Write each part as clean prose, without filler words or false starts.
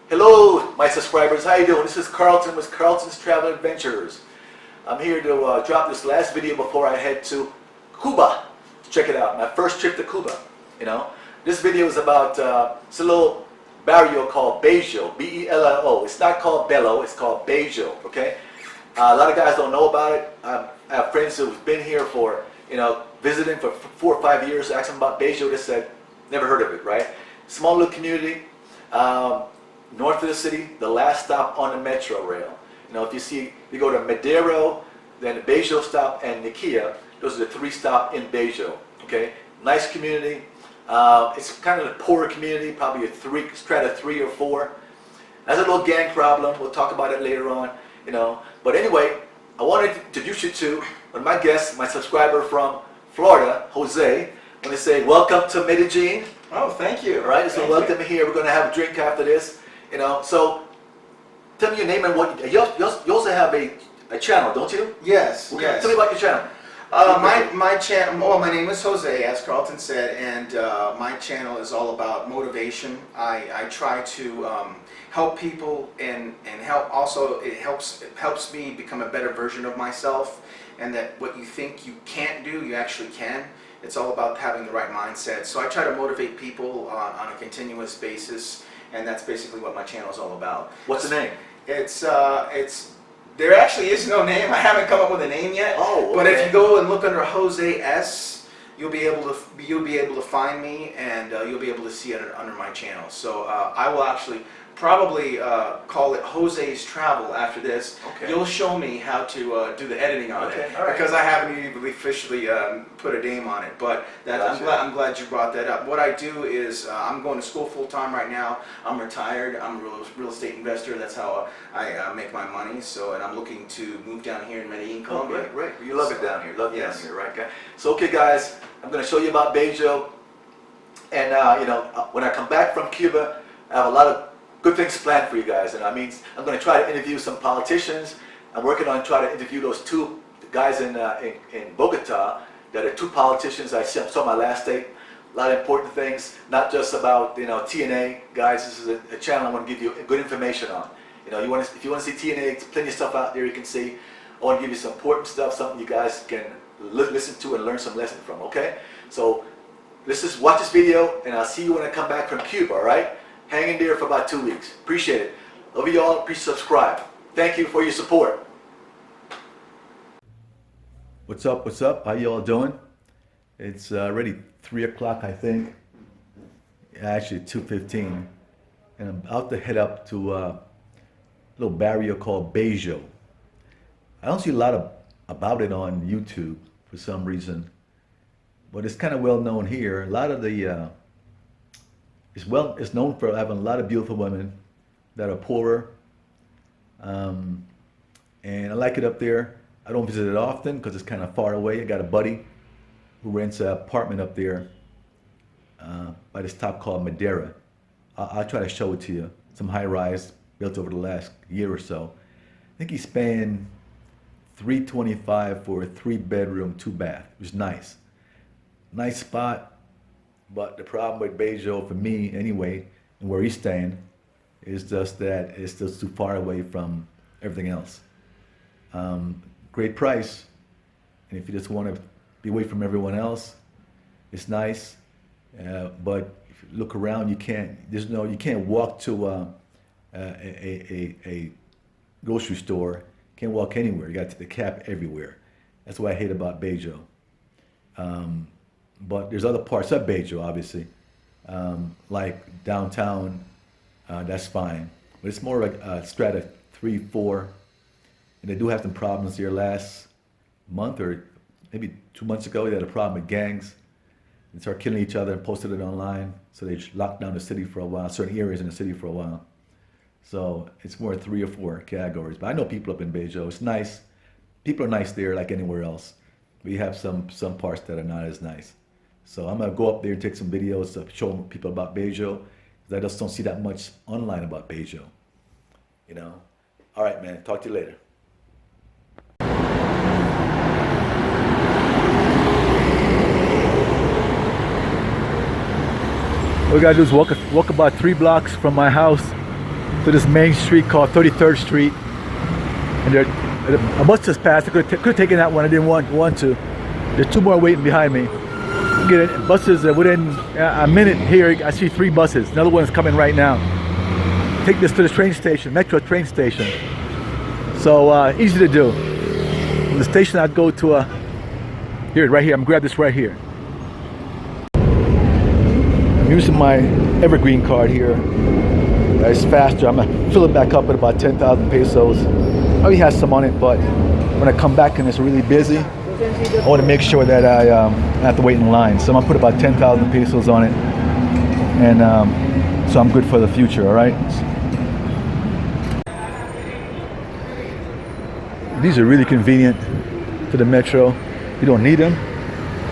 Hello, my subscribers. How you doing? This is Carlton with Carlton's Travel Adventures. I'm here to drop this last video before I head to Cuba. Check it out. My first trip to Cuba. This video is about it's a little barrio called Beige, B-E-L-L-O. It's not called Bello. It's called Beige. Okay. A lot of guys don't know about it. I have friends who've been here for visiting for 4 or 5 years. Ask them about Beige. They said never heard of it. Right. Small little community. North of the city, the last stop on the metro rail. If you go to Madero, then the Beige stop, and Nikia. Those are the 3 stops in Beige. Okay, nice community. It's kind of a poorer community, probably a strata 3 or 4. Has a little gang problem. We'll talk about it later on. But anyway, I wanted to introduce you to one of my guests, my subscriber from Florida, Jose. I want to say welcome to Medellin. Oh, thank you. All right, so welcome here. We're going to have a drink after this. So tell me your name and what you also have a channel, don't you? Yes. Okay, yes. Tell me about your channel. My channel. Well, my name is Jose, as Carlton said, and my channel is all about motivation. I try to help people and help. Also, it helps me become a better version of myself, and that what you think you can't do, you actually can. It's all about having the right mindset. So I try to motivate people on a continuous basis. And that's basically what my channel is all about. What's the name? It's there actually is no name. I haven't come up with a name yet. Oh, okay. But if you go and look under Jose S, you'll be able to find me, and you'll be able to see it under my channel. So I will actually probably call it Jose's Travel after this. Okay. You'll show me how to do the editing on it, all right. because I haven't even officially put a name on it. But I'm glad you brought that up. What I do is I'm going to school full time right now. I'm retired. I'm a real estate investor. That's how I make my money. And I'm looking to move down here in Medellin, Colombia. Oh, great. You love it down here. Love it yes. down here, right, guys? So, okay, guys, I'm going to show you about Beige. And when I come back from Cuba, I have a lot of good things planned for you guys, and I'm going to try to interview some politicians. I'm working on trying to interview those 2 guys in Bogota that are 2 politicians I saw my last tape. A lot of important things, not just about TNA guys. This is a channel I want to give you good information on. If you want to see TNA, there's plenty of stuff out there you can see. I want to give you some important stuff, something you guys can listen to and learn some lessons from. Okay, so let's just watch this video, and I'll see you when I come back from Cuba. All right. Hang in there for about 2 weeks. Appreciate it. Love you all. Please subscribe. Thank you for your support. What's up? What's up? How you all doing? It's already 3 o'clock, I think. Actually, 2:15, and I'm about to head up to a little barrio called Beige. I don't see a lot about it on YouTube for some reason, but it's kind of well known here. A lot of the it's known for having a lot of beautiful women that are poorer, and I like it up there. I don't visit it often because it's kind of far away. I got a buddy who rents an apartment up there by this top called Madera. I'll try to show it to you. Some high-rise built over the last year or so. I think he's paying $325 for a 3-bedroom, 2-bath. It was nice. Nice spot. But the problem with Beige, for me anyway, and where he's staying, is just that it's just too far away from everything else. Great price, and if you just want to be away from everyone else, it's nice. But if you look around, you can't walk to a grocery store. Can't walk anywhere. You got to the cab everywhere. That's what I hate about Beige. But there's other parts of Beige, obviously, like downtown. That's fine, but it's more like strata 3, 4, and they do have some problems here. Last month or maybe 2 months ago, they had a problem with gangs and started killing each other and posted it online. So they locked down the city for a while, certain areas in the city for a while. So it's more 3 or 4 categories. But I know people up in Beige. It's nice. People are nice there, like anywhere else. We have some parts that are not as nice. So I'm going to go up there and take some videos to show people about Beige, because I just don't see that much online about Beige. All right, man. Talk to you later. All we got to do is walk about 3 blocks from my house to this main street called 33rd Street. And a bus just passed. I could have taken that one. I didn't want to. There's two more waiting behind me. Buses within a minute here. I see 3 buses. Another one's coming right now. Take this to the train station, metro train station. So easy to do. From the station I'd go to here, right here. I'm gonna grab this right here. I'm using my Evergreen card here. It's faster. I'm gonna fill it back up at about 10,000 pesos. I already has some on it, but when I come back and it's really busy, I want to make sure that I have to wait in line. So I'm gonna put about 10,000 pesos on it, and so I'm good for the future. All right. These are really convenient to the metro. You don't need them,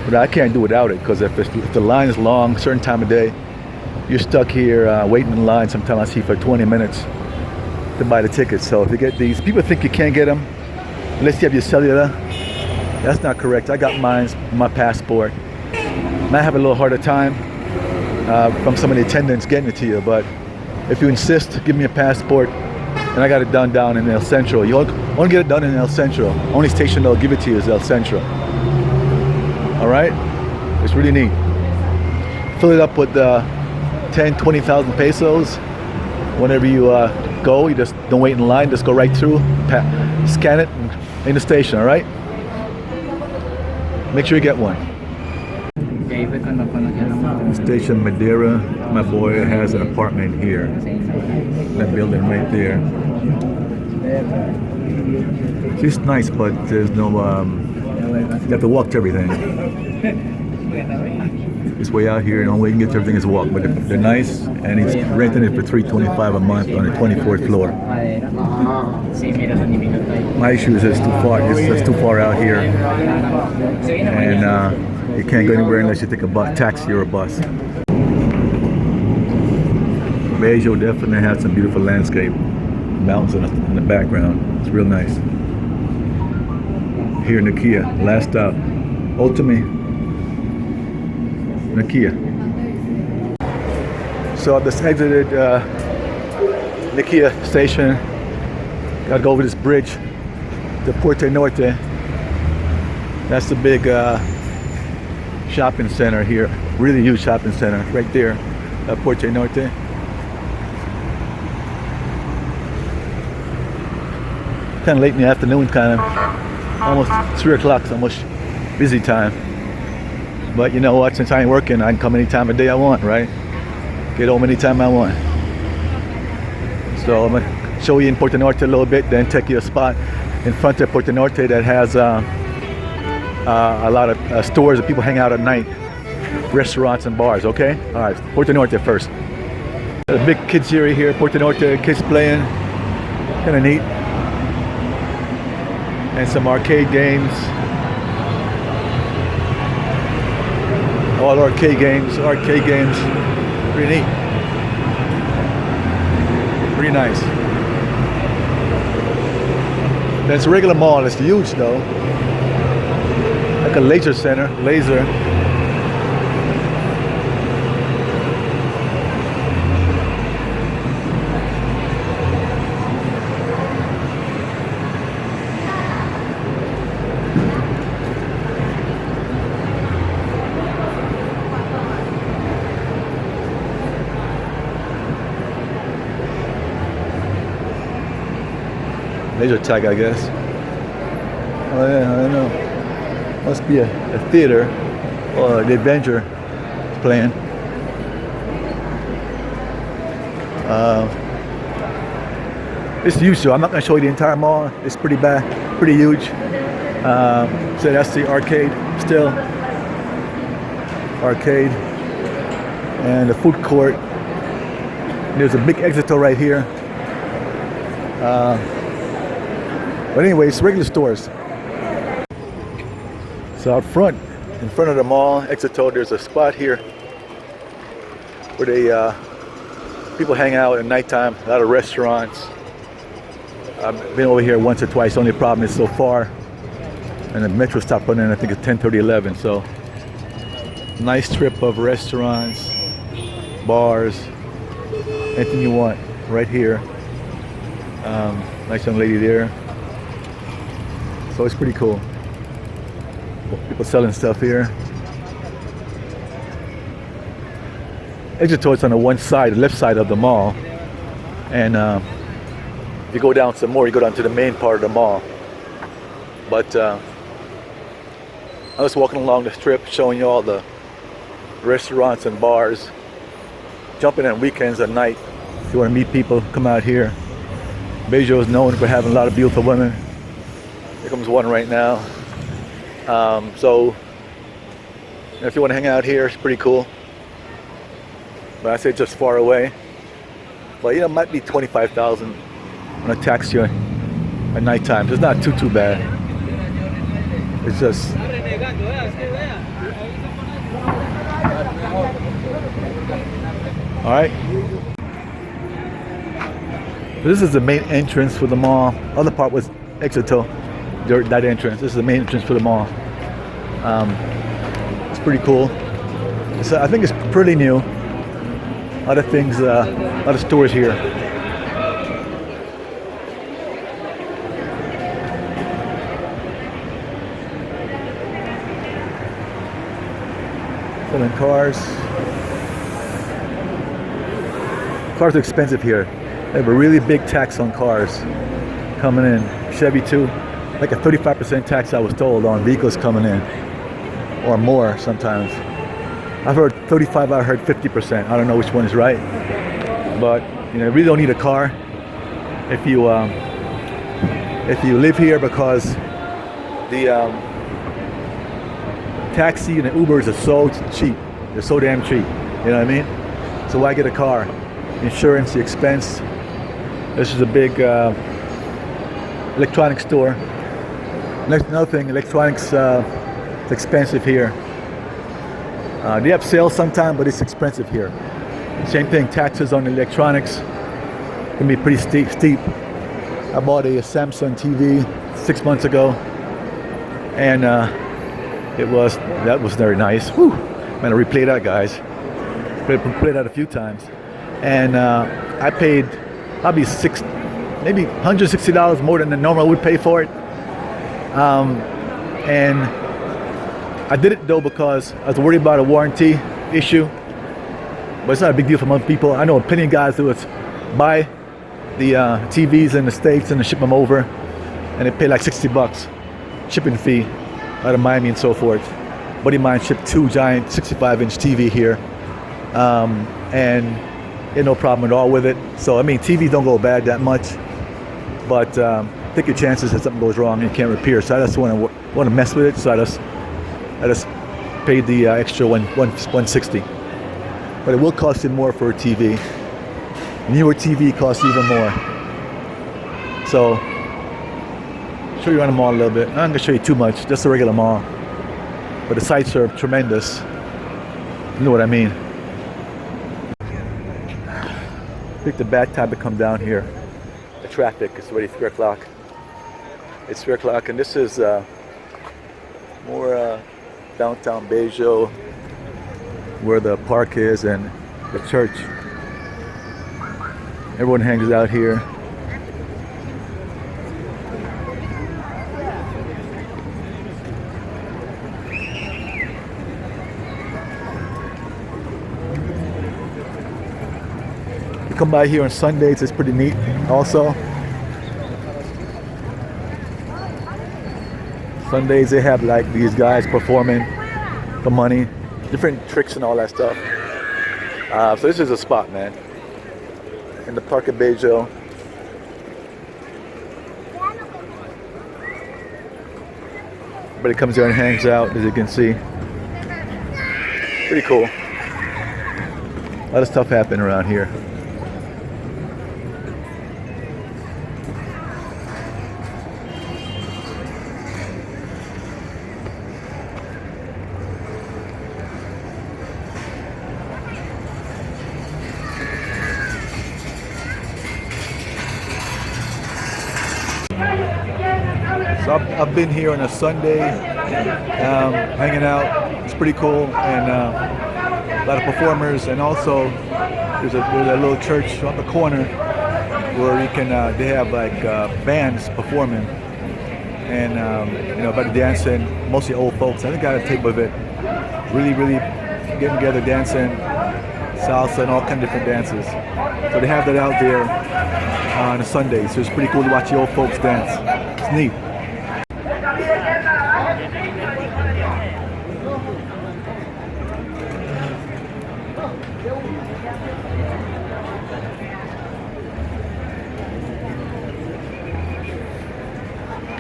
but I can't do without it because if the line is long, a certain time of day, you're stuck here waiting in line. Sometimes I see for 20 minutes to buy the tickets. So if you get these, people think you can't get them unless you have your cellular. That's not correct. I got my passport. Might have a little harder time from some of the attendants getting it to you, but if you insist, give me a passport, and I got it done down in El Centro. You only get it done in El Centro. Only station they'll give it to you is El Centro. All right? It's really neat. Fill it up with 10, 20,000 pesos. Whenever you go, you just don't wait in line. Just go right through, scan it, and in the station. All right? Make sure you get one. Station Madeira. My boy has an apartment here. That building right there. It's nice, but there's no. You have to walk to everything. This way out here, the only way you can get to everything is walk. But they're nice, and he's renting it for $325 a month on the 24th floor. My issue is it's too far. It's just too far out here, and you can't go anywhere unless you take a taxi or a bus. Beige definitely has some beautiful landscape, mountains in the background. It's real nice. Here in Nakia, last stop, Ultimate Nakia. So I just exited Nakia station. Gotta go over this bridge to Puerto Norte. That's the big shopping center here. Really huge shopping center right there at Puerto Norte. Kind of late in the afternoon, kind of almost 3 o'clock, so almost busy time. But you know what, since I ain't working, I can come any time of day I want, right? Get home anytime I want. So I'm gonna show you in Puerto Norte a little bit, then take you a spot in front of Puerto Norte that has a lot of stores that people hang out at night, restaurants and bars, okay? All right, Puerto Norte first. The big kids area here, Puerto Norte, kids playing, kind of neat. And some arcade games. All arcade games, pretty neat. Pretty nice. That's a regular mall, it's huge though. Like a laser center, laser. Laser tag, I guess. Oh yeah, I don't know. Must be a theater or the Avenger is playing. It's huge, so I'm not gonna show you the entire mall. It's pretty bad, pretty huge. So that's the arcade still. Arcade. And the food court. There's a big exito right here. But anyways, regular stores. So out front, in front of the mall, Exito, there's a spot here where they people hang out at nighttime. A lot of restaurants. I've been over here once or twice. The only problem is so far, and the metro stopped running. I think it's 10:30, 11. So nice strip of restaurants, bars, anything you want. right here. Nice young lady there. So it's pretty cool. People selling stuff here. Exit towards on the one side, the left side of the mall. And you go down some more, you go down to the main part of the mall. But I was walking along the strip showing you all the restaurants and bars. Jumping in weekends at night. If you want to meet people, come out here. Beige is known for having a lot of beautiful women. Here comes one right now. So if you want to hang out here, it's pretty cool. But I say just far away. But you know, it might be 25,000 on a tax you at nighttime. So it's not too bad. It's just all right. This is the main entrance for the mall. Other part was Exito, that entrance. This is the main entrance for the mall. It's pretty cool. I think it's pretty new. Other things, other stores here. Selling cars. Cars are expensive here. They have a really big tax on cars coming in. Chevy too, like a 35% tax I was told on vehicles coming in, or more sometimes. I've heard 35, I heard 50%. I don't know which one is right, but you know, you really don't need a car if you live here, because the taxi and the Ubers are so cheap. They're so damn cheap. You know what I mean? So why get a car? Insurance, the expense. This is a big electronics store. Another thing, electronics is expensive here. They have sales sometime, but it's expensive here. Same thing, taxes on electronics can be pretty steep. I bought a Samsung TV 6 months ago, and that was very nice. Whew. I'm gonna replay that, guys. Play that a few times, and I paid probably maybe $160 more than the normal would pay for it. And I did it though because I was worried about a warranty issue, but it's not a big deal for most people. I know plenty of guys who buy the TVs in the States and they ship them over, and they pay like $60 shipping fee out of Miami and so forth. A buddy of mine shipped 2 giant 65-inch TV here, and he had no problem at all with it. So I mean, TVs don't go bad that much, but take your chances if something goes wrong and you can't repair. So I just want to mess with it. So I just paid the extra $160. But it will cost you more for a TV. Newer TV costs even more. So I'll show you around the mall a little bit. I'm not going to show you too much, just a regular mall. But the sights are tremendous. You know what I mean. I think the bad time to come down here. The traffic is already 3 o'clock. It's 3 o'clock, and this is more downtown Beige, where the park is and the church. Everyone hangs out here. You come by here on Sundays, it's pretty neat also. Sundays they have like these guys performing for money, different tricks and all that stuff. So this is a spot, man. In the park of Beige. Everybody comes here and hangs out, as you can see. Pretty cool. A lot of stuff happening around here. So I've been here on a Sunday, hanging out. It's pretty cool, and a lot of performers, and also there's a little church on the corner where you can. They have like bands performing, and everybody dancing. Mostly old folks. I think I got a tape of it. Really, really getting together, dancing, salsa, and all kind of different dances. So they have that out there on a Sunday. So it's pretty cool to watch the old folks dance. It's neat.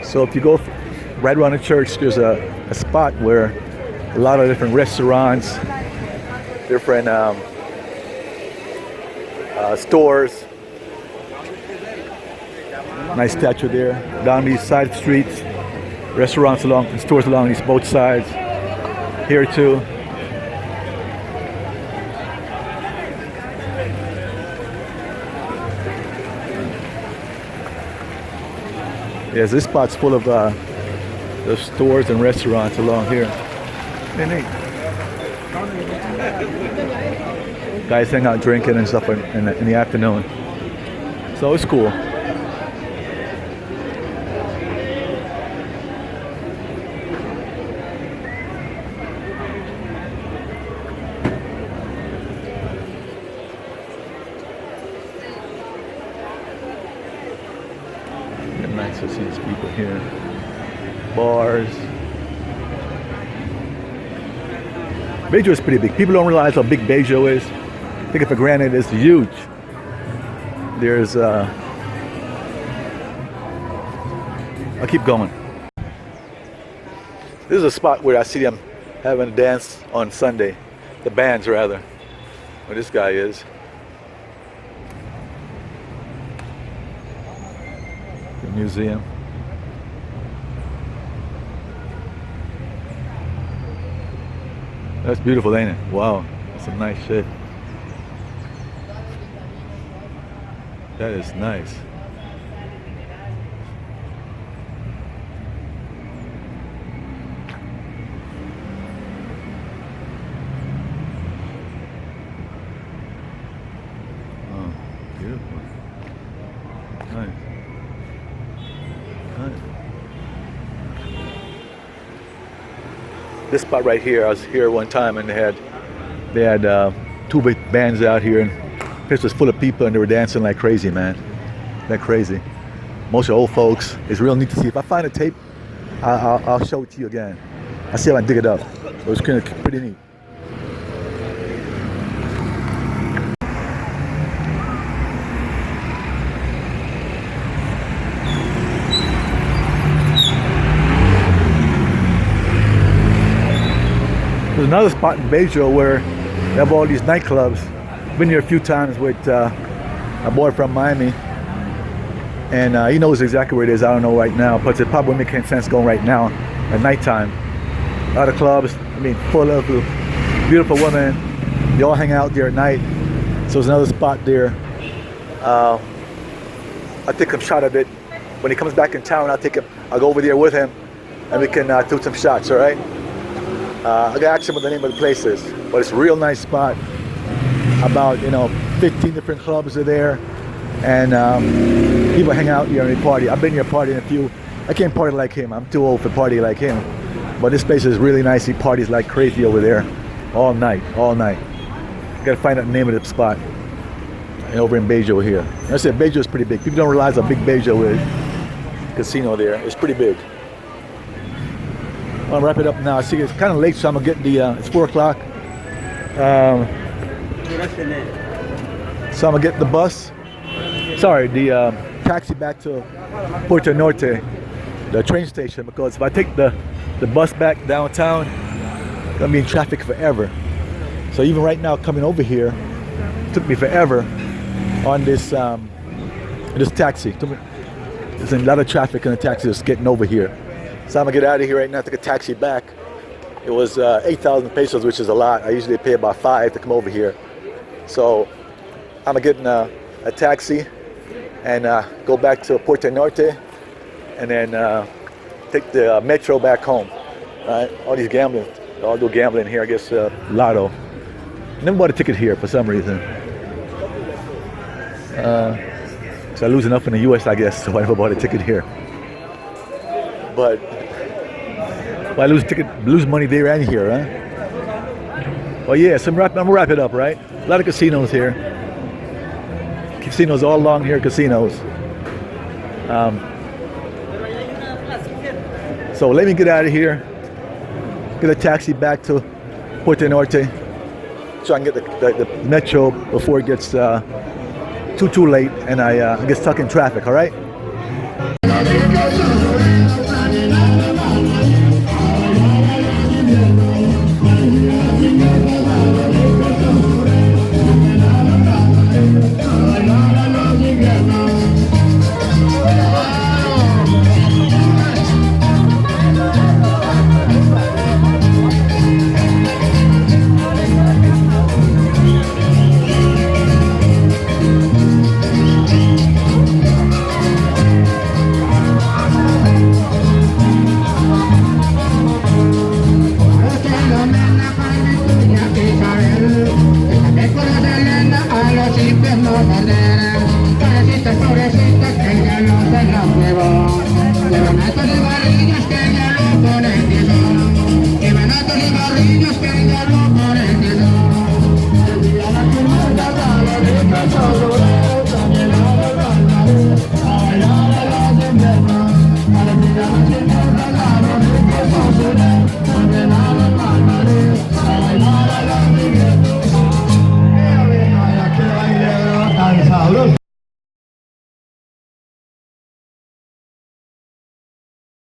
So if you go right around the church, there's a spot where a lot of different restaurants, different stores. Nice statue there. Down these side streets, restaurants along, and stores along these both sides. Here too. Yes, this spot's full of the stores and restaurants along here. Hey, Nate. Guys hang out drinking and stuff in the afternoon. So it's cool. Nice to see these people here. Bars. Beige is pretty big. People don't realize how big Beige is. Take it for granted, it's huge. There's I'll keep going. This is a spot where I see them having a dance on Sunday. The bands rather. Where this guy is. The museum. That's beautiful, ain't it? Wow, that's some nice shit. That is nice. Oh, beautiful. Nice. Nice. This spot right here, I was here one time and they had two big bands out here and the place was full of people and they were dancing like crazy, man. Like crazy. Most of old folks. It's real neat to see. If I find a tape, I'll show it to you again. I'll see if I can dig it up. It was kind of pretty neat. There's another spot in Beige where they have all these nightclubs. Been here a few times with a boy from Miami, and he knows exactly where it is. I don't know right now, but it probably wouldn't make sense going right now at nighttime. A lot of clubs, I mean, full of beautiful women. They all hang out there at night. So there's another spot there. I'll take a shot of it. When he comes back in town, I'll go over there with him, and we can do some shots. All right? I gotta ask him what the name of the place is, but it's a real nice spot. About 15 different clubs are there, and people hang out here and they party. I've been here partying a few. I can't party like him. I'm too old for party like him. But this place is really nice. He parties like crazy over there, all night, all night. Gotta find out the name of the spot. And over in Beige here. Like I said, Beige is pretty big. People don't realize how big Beige is. Casino there. It's pretty big. I'll wrap it up now. I see it's kind of late, so I'm gonna get it's 4 o'clock. So I'm gonna get the bus. Sorry, the taxi back to Puerto Norte, the train station, because if I take the bus back downtown, I'm gonna be in traffic forever. So even right now, coming over here, took me forever on this taxi. There's a lot of traffic in the taxi just getting over here. So I'm gonna get out of here right now, take a taxi back. It was 8,000 pesos, which is a lot. I usually pay about 5 to come over here. So I'm gonna get in a taxi and go back to Puerto Norte and then take the metro back home. Right? All these gambling, they all do gambling here, I guess lotto. Never bought a ticket here for some reason. So I lose enough in the U.S., I guess, so I never bought a ticket here. But I lose money there and here, huh? Well, yeah. So I'm gonna wrap it up, right? A lot of casinos here. Casinos all along here. Casinos. So let me get out of here. Get a taxi back to Puerto Norte, so I can get the metro before it gets too late and I get stuck in traffic. All right. Que van a